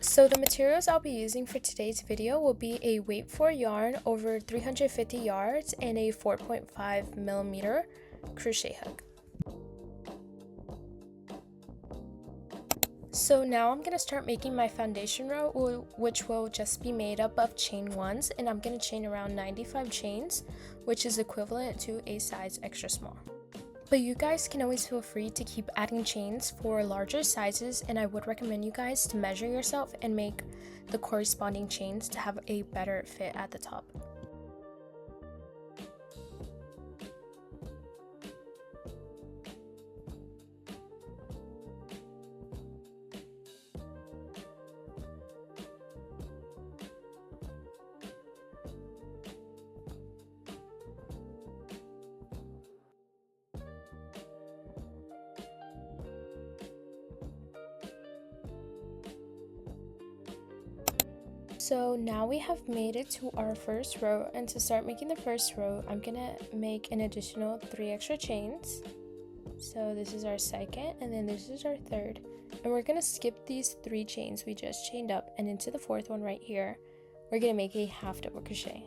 So the materials I'll be using for today's video will be a weight 4 yarn over 350 yards and a 4.5mm crochet hook. So now I'm going to start making my foundation row, which will just be made up of chain ones, and I'm going to chain around 95 chains, which is equivalent to a size extra small. But you guys can always feel free to keep adding chains for larger sizes, and I would recommend you guys to measure yourself and make the corresponding chains to have a better fit at the top. So now we have made it to our first row, and to start making the first row, I'm gonna make an additional 3 extra chains. So this is our second, and then this is our third. And we're gonna skip these 3 chains we just chained up, and into the fourth one right here, we're gonna make a half double crochet.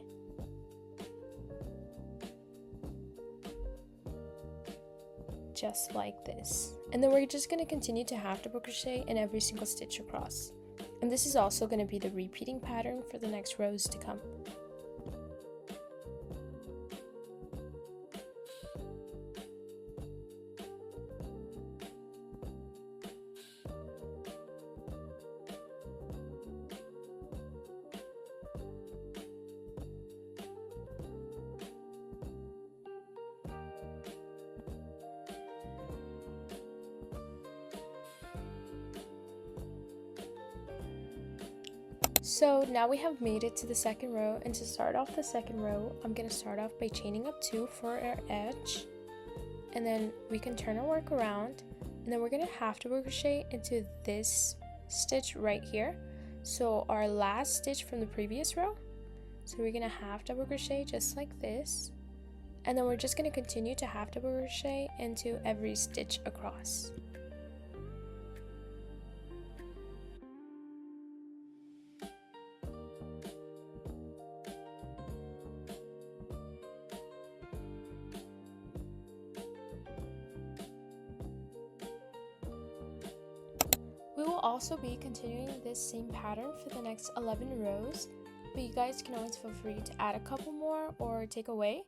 Just like this. And then we're just gonna continue to half double crochet in every single stitch across. And this is also going to be the repeating pattern for the next rows to come. So now we have made it to the second row, and to start off the second row, I'm going to start off by chaining up 2 for our edge, and then we can turn our work around, and then we're going to half double crochet into this stitch right here. So our last stitch from the previous row, so we're going to half double crochet just like this, and then we're just going to continue to half double crochet into every stitch across. We will also be continuing this same pattern for the next 11 rows, but you guys can always feel free to add a couple more or take away,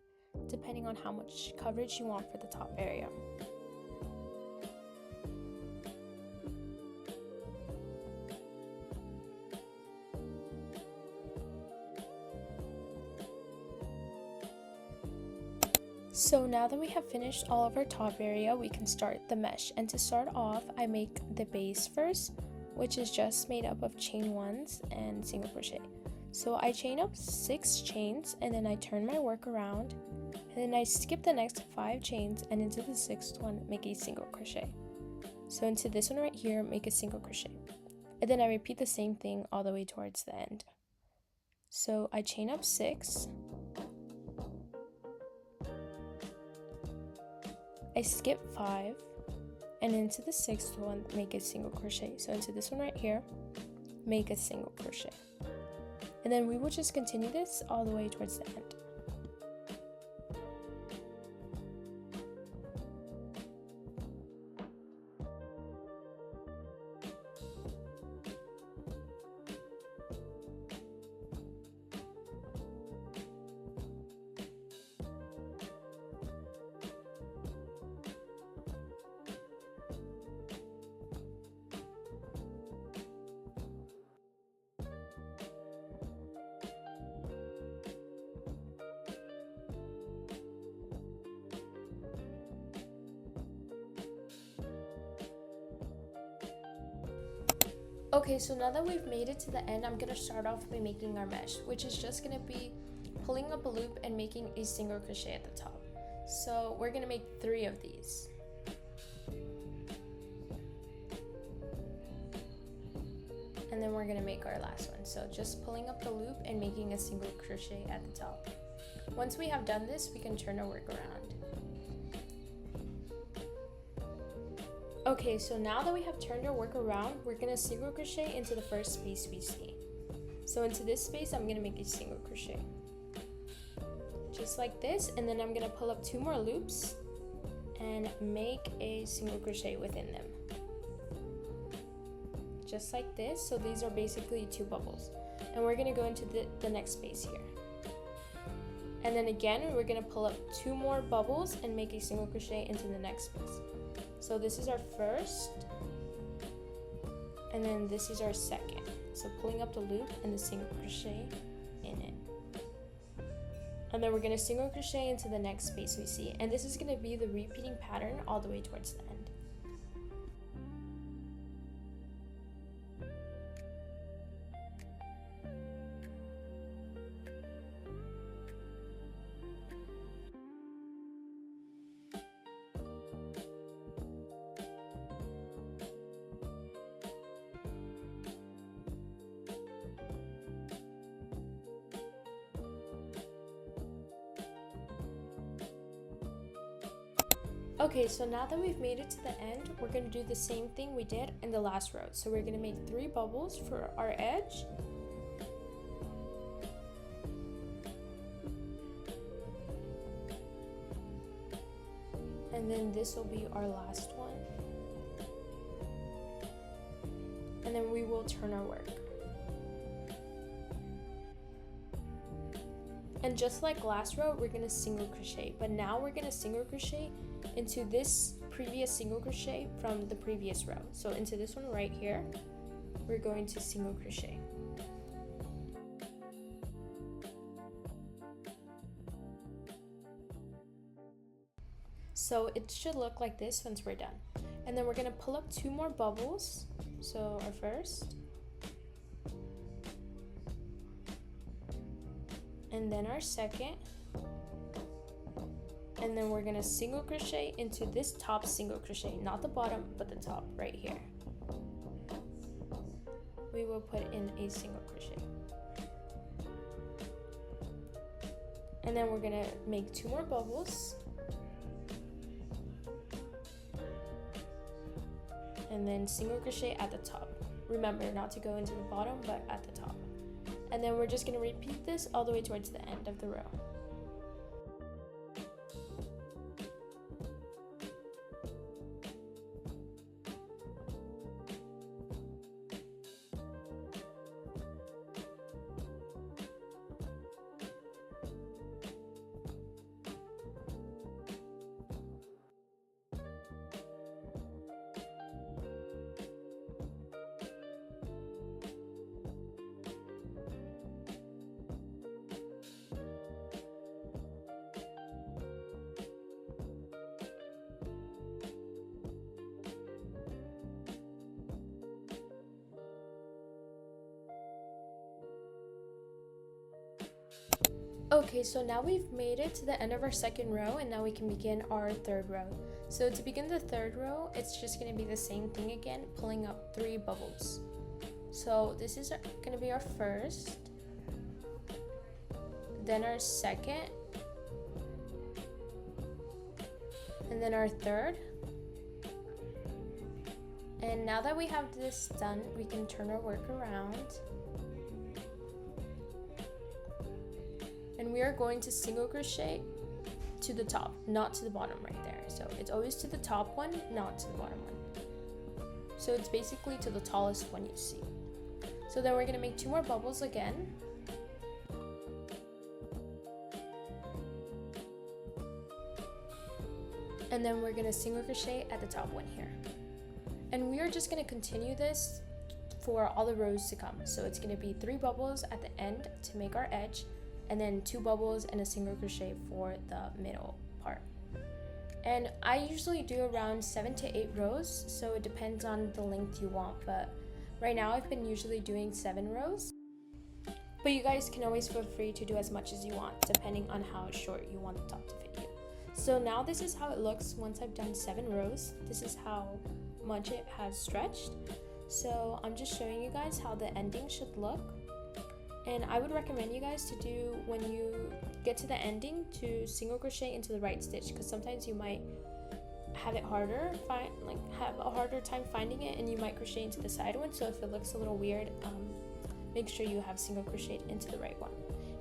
depending on how much coverage you want for the top area. So now that we have finished all of our top area, we can start the mesh. And to start off, I make the base first, which is just made up of chain ones and single crochet. So I chain up 6 chains, and then I turn my work around, and then I skip the next 5 chains, and into the 6th one make a single crochet. So into this one right here, make a single crochet, and then I repeat the same thing all the way towards the end. So I chain up 6, I skip 5, and into the 6th one make a single crochet. So into this one right here, make a single crochet, and then we will just continue this all the way towards the end. Okay, so now that we've made it to the end, I'm going to start off by making our mesh, which is just going to be pulling up a loop and making a single crochet at the top. So we're going to make 3 of these. And then we're going to make our last one. So just pulling up the loop and making a single crochet at the top. Once we have done this, we can turn our work around. Okay, so now that we have turned our work around, we're gonna single crochet into the first space we see. So into this space, I'm gonna make a single crochet. Just like this, and then I'm gonna pull up 2 more loops and make a single crochet within them. Just like this, so these are basically 2 bubbles. And we're gonna go into the next space here. And then again, we're gonna pull up 2 more bubbles and make a single crochet into the next space. So this is our first, and then this is our second. So pulling up the loop and the single crochet in it. And then we're gonna single crochet into the next space we see. And this is gonna be the repeating pattern all the way towards the end. Okay, so now that we've made it to the end, we're going to do the same thing we did in the last row. So we're going to make 3 bubbles for our edge. And then this will be our last one. And then we will turn our work. And just like last row, we're going to single crochet, but now we're going to single crochet into this previous single crochet from the previous row. So into this one right here, we're going to single crochet. So it should look like this once we're done. And then we're going to pull up 2 more bubbles. So our first, and then our second, and then we're gonna single crochet into this top single crochet, not the bottom but the top right here. We will put in a single crochet, and then we're gonna make 2 more bubbles, and then single crochet at the top. Remember not to go into the bottom but at the top. And then we're just going to repeat this all the way towards the end of the row. Okay, so now we've made it to the end of our second row, and now we can begin our third row. So to begin the third row, it's just going to be the same thing again, pulling up 3 bubbles. So this is going to be our first, then our second, and then our third. And now that we have this done, we can turn our work around. And we are going to single crochet to the top, not to the bottom right there. So it's always to the top one, not to the bottom one. So it's basically to the tallest one you see. So then we're gonna make 2 more bubbles again. And then we're gonna single crochet at the top one here. And we are just gonna continue this for all the rows to come. So it's gonna be 3 bubbles at the end to make our edge, and then 2 bubbles and a single crochet for the middle part. And I usually do around 7 to 8 rows, so it depends on the length you want, but right now I've been usually doing 7 rows. But you guys can always feel free to do as much as you want, depending on how short you want the top to fit you. So now this is how it looks once I've done 7 rows. This is how much it has stretched. So I'm just showing you guys how the ending should look. And I would recommend you guys to do, when you get to the ending, to single crochet into the right stitch, because sometimes you might have it harder, have a harder time finding it, and you might crochet into the side one. So if it looks a little weird, make sure you have single crocheted into the right one.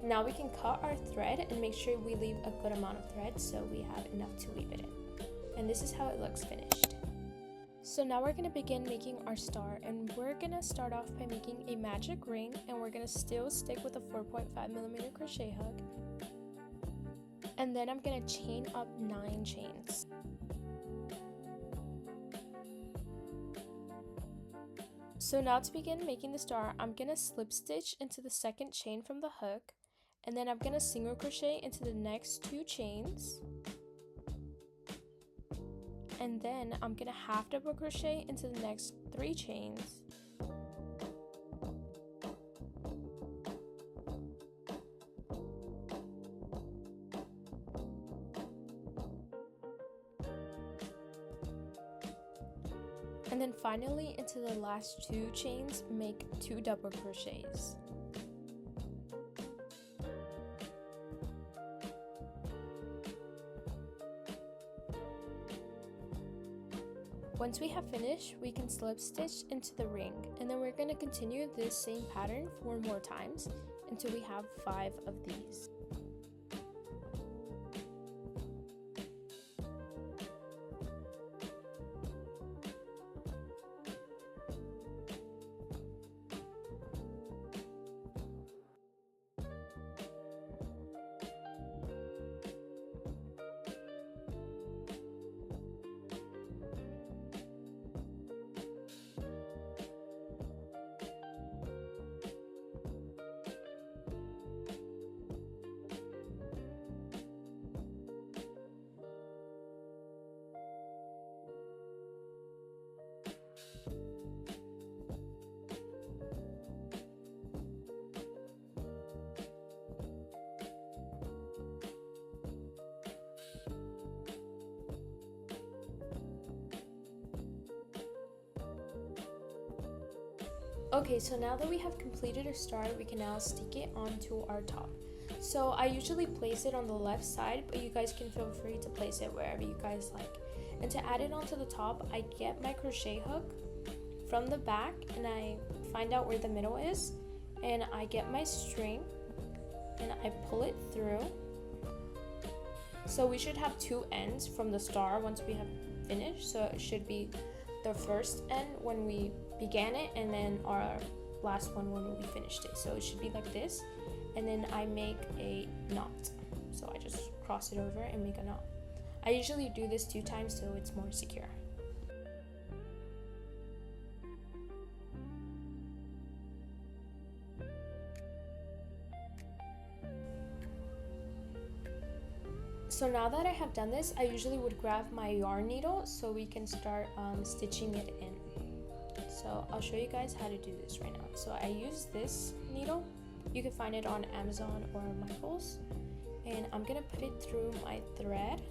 Now we can cut our thread and make sure we leave a good amount of thread so we have enough to weave it in. And this is how it looks finished. So now we're going to begin making our star, and we're going to start off by making a magic ring, and we're going to still stick with a 4.5mm crochet hook. And then I'm going to chain up 9 chains. So now to begin making the star, I'm going to slip stitch into the second chain from the hook, and then I'm going to single crochet into the next 2 chains. And then I'm going to half double crochet into the next 3 chains. And then finally into the last 2 chains, make 2 double crochets. Once we have finished, we can slip stitch into the ring, and then we're going to continue this same pattern 4 more times until we have 5 of these. Okay, so now that we have completed our star, we can now stick it onto our top. So I usually place it on the left side, but you guys can feel free to place it wherever you guys like. And to add it onto the top, I get my crochet hook from the back and I find out where the middle is, and I get my string and I pull it through. So we should have 2 ends from the star once we have finished. So it should be the first end when we began it, and then our last one when we finished it. So it should be like this, and then I make a knot. So I just cross it over and make a knot. I usually do this 2 times so it's more secure. So now that I have done this, I usually would grab my yarn needle so we can start stitching it in. So I'll show you guys how to do this right now. So I use this needle. You can find it on Amazon or Michaels. And I'm gonna put it through my thread.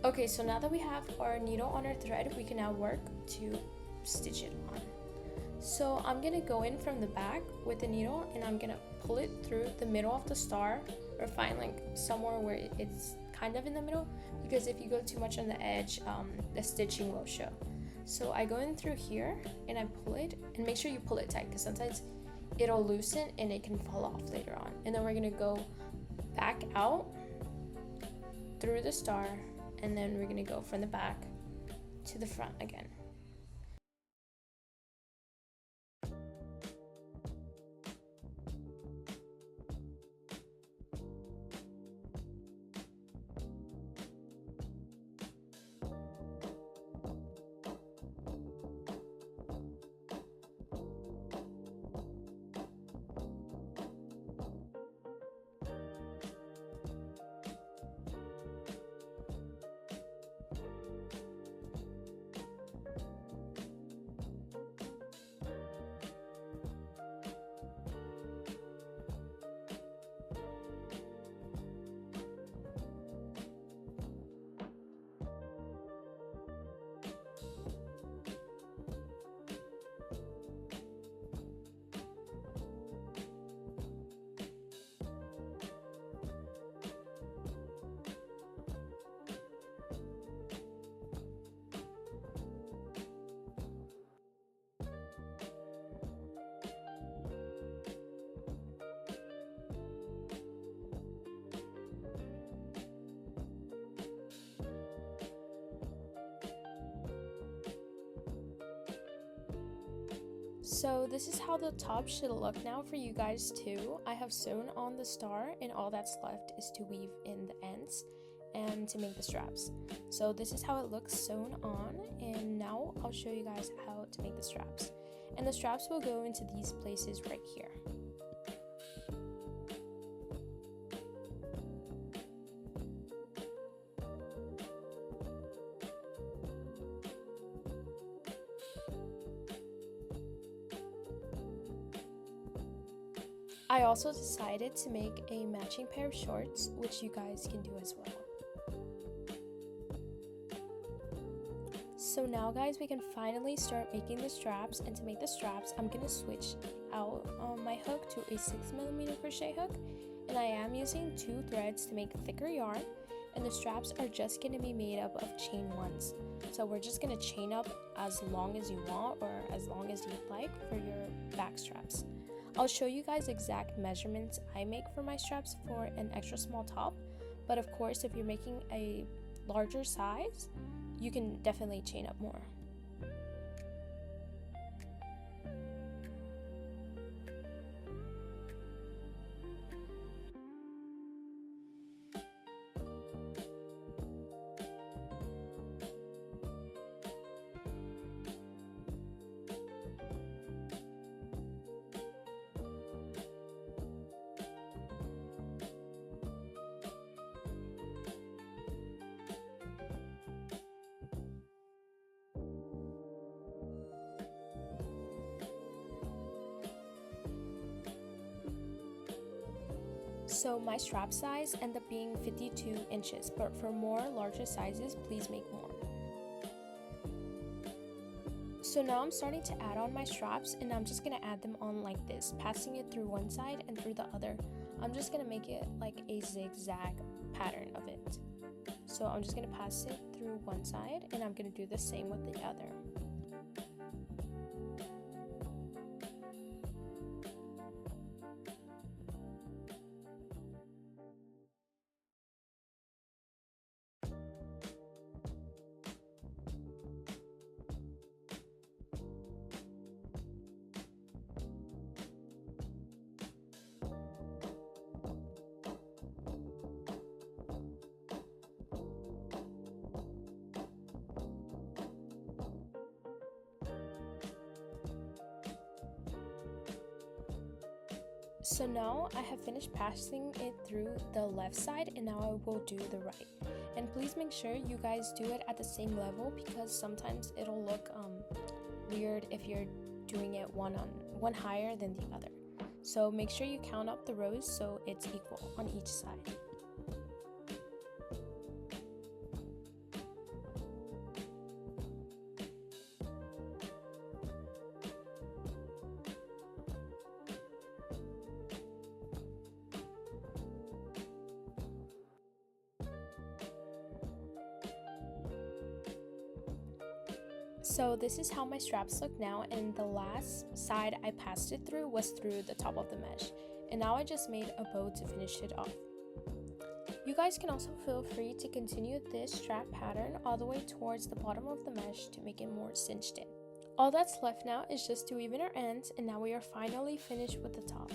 Okay, so now that we have our needle on our thread, we can now work to stitch it on. So I'm gonna go in from the back with the needle and I'm gonna pull it through the middle of the star, or find like somewhere where it's kind of in the middle, because if you go too much on the edge, the stitching will show. So I go in through here and I pull it, and make sure you pull it tight because sometimes it'll loosen and it can fall off later on. And then we're gonna go back out through the star, and then we're gonna go from the back to the front again. So this is how the top should look now for you guys too. I have sewn on the star and all that's left is to weave in the ends and to make the straps. So this is how it looks sewn on, and now I'll show you guys how to make the straps. And the straps will go into these places right here. I also decided to make a matching pair of shorts, which you guys can do as well. So now guys, we can finally start making the straps, and to make the straps, I'm going to switch out my hook to a 6mm crochet hook, and I am using 2 threads to make thicker yarn, and the straps are just going to be made up of chain ones. So we're just going to chain up as long as you want or as long as you'd like for your back straps. I'll show you guys exact measurements I make for my straps for an extra small top, but of course if you're making a larger size, you can definitely chain up more. So my strap size ended up being 52 inches, but for more larger sizes, please make more. So now I'm starting to add on my straps, and I'm just going to add them on like this, passing it through one side and through the other. I'm just going to make it like a zigzag pattern of it. So I'm just going to pass it through one side, and I'm going to do the same with the other. So now I have finished passing it through the left side, and now I will do the right. And please make sure you guys do it at the same level, because sometimes it'll look weird if you're doing it one higher than the other. So make sure you count up the rows so it's equal on each side. So this is how my straps look now, and the last side I passed it through was through the top of the mesh. And now I just made a bow to finish it off. You guys can also feel free to continue this strap pattern all the way towards the bottom of the mesh to make it more cinched in. All that's left now is just to weave in our ends, and now we are finally finished with the top.